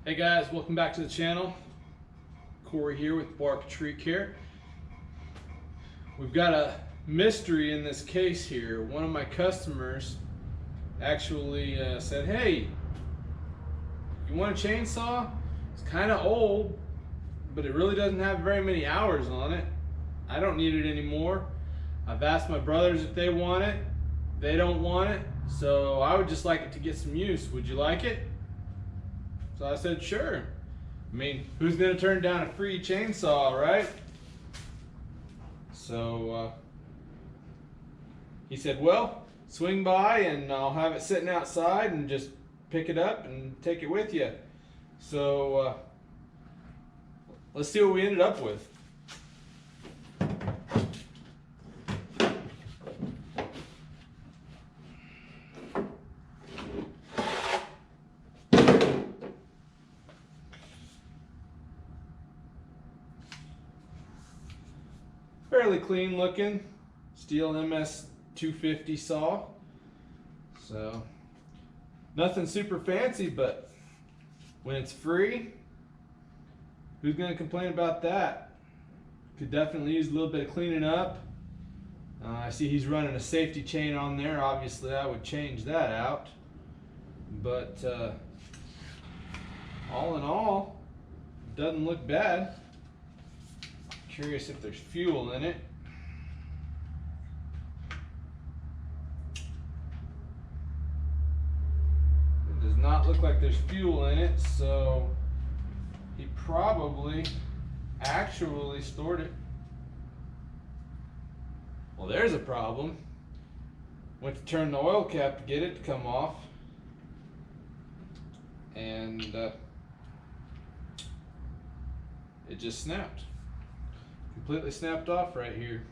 Hey guys, welcome back to the channel. Corey here with Bark Tree Care. We've got a mystery in this case here. One of my customers actually said, hey, you want a chainsaw? It's kind of old, but it really doesn't have very many hours on it. I don't need it anymore. I've asked my brothers if they want it. They don't want it, so I would just like it to get some use. Would you like it? So I said, sure. I mean, who's gonna turn down a free chainsaw, right? So he said, well, swing by and I'll have it sitting outside and just pick it up and take it with you. So let's see what we ended up with. Fairly clean looking Stihl MS 250 saw. So nothing super fancy, but when it's free, who's gonna complain about that? Could definitely use a little bit of cleaning up. I see he's running a safety chain on there. Obviously I would change that out, but all in all, it doesn't look bad. Curious if there's fuel in it. It does not look like there's fuel in it, so he probably actually stored it. Well, there's a problem. Went to turn the oil cap to get it to come off, and it just snapped. Completely snapped off right here.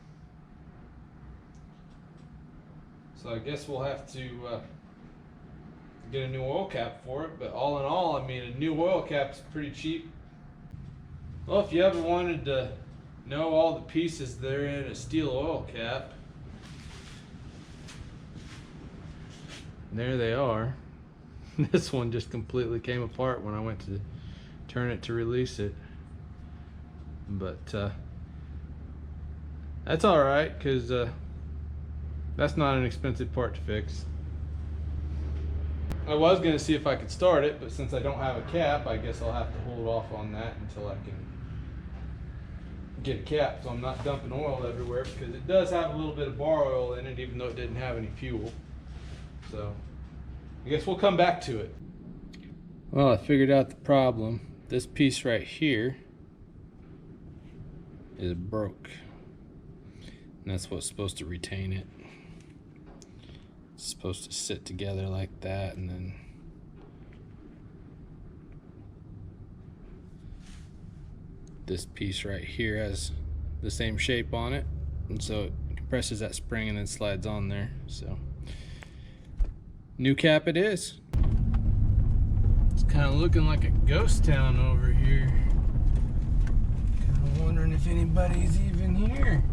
So I guess we'll have to get a new oil cap for it, but all in all, I mean, a new oil cap's pretty cheap. Well, if you ever wanted to know all the pieces that are in a Stihl oil cap, there they are. This one just completely came apart when I went to turn it to release it, but that's all right, because that's not an expensive part to fix. I was going to see if I could start it, but since I don't have a cap, I guess I'll have to hold off on that until I can get a cap, so I'm not dumping oil everywhere, because it does have a little bit of bar oil in it, even though it didn't have any fuel. So I guess we'll come back to it. Well, I figured out the problem. This piece right here is broke. And that's what's supposed to retain it. It's supposed to sit together like that, and then this piece right here has the same shape on it, and so it compresses that spring and then slides on there. So new cap it is. It's kind of looking like a ghost town over here. Kind of wondering if anybody's even here.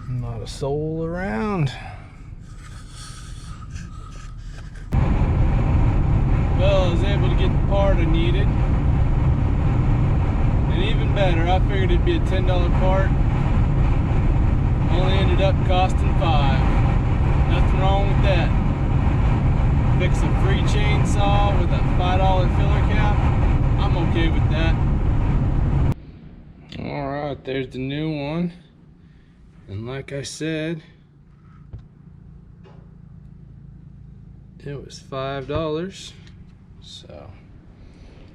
Not a soul around. Well, I was able to get the part I needed. And even better, I figured it'd be a $10 part. Only ended up costing $5. Nothing wrong with that. Fix a free chainsaw with a $5 filler cap. I'm okay with that. Alright, there's the new one. And like I said, it was $5. So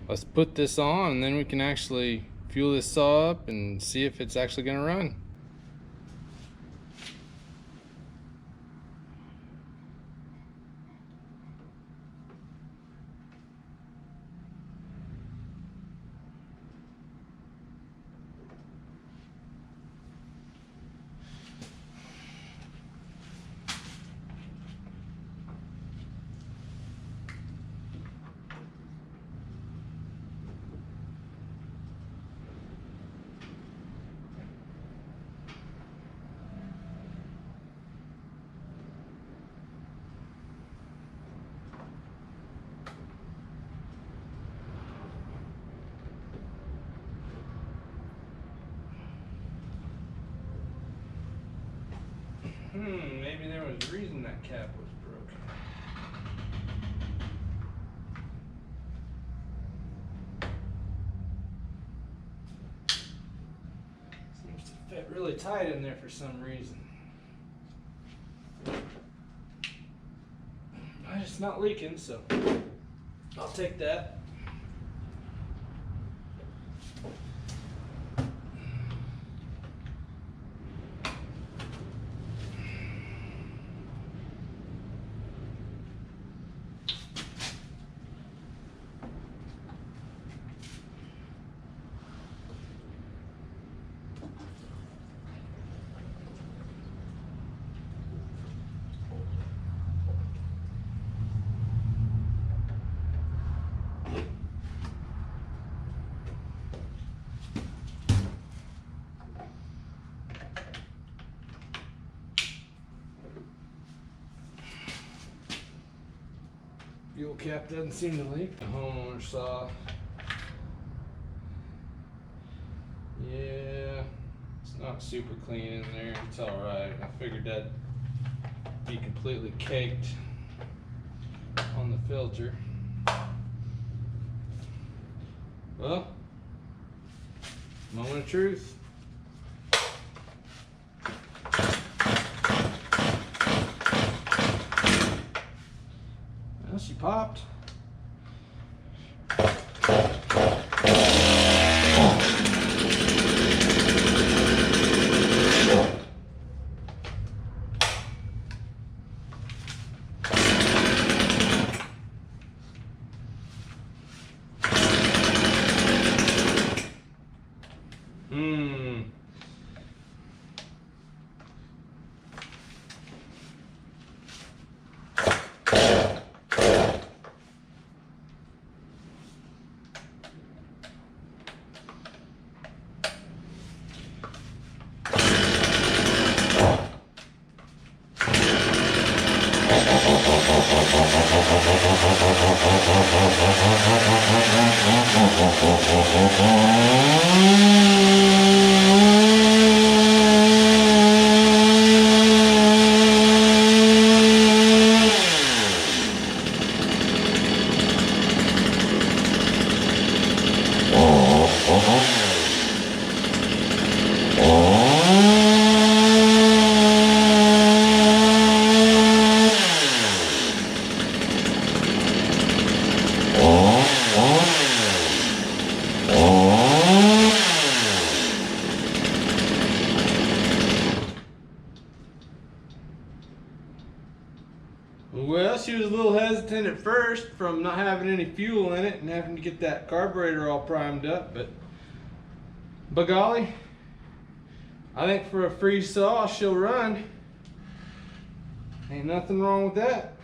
let's put this on, and then we can actually fuel this saw up and see if it's actually going to run. there was a reason that cap was broken. Seems to fit really tight in there for some reason. But it's not leaking, so I'll take that. Fuel cap doesn't seem to leak. The homeowner saw. Yeah, it's not super clean in there. It's alright. I figured that'd be completely caked on the filter. Well, moment of truth. Well, she popped. Well, she was a little hesitant at first from not having any fuel in it and having to get that carburetor all primed up, but by golly, I think for a free saw she'll run. Ain't nothing wrong with that.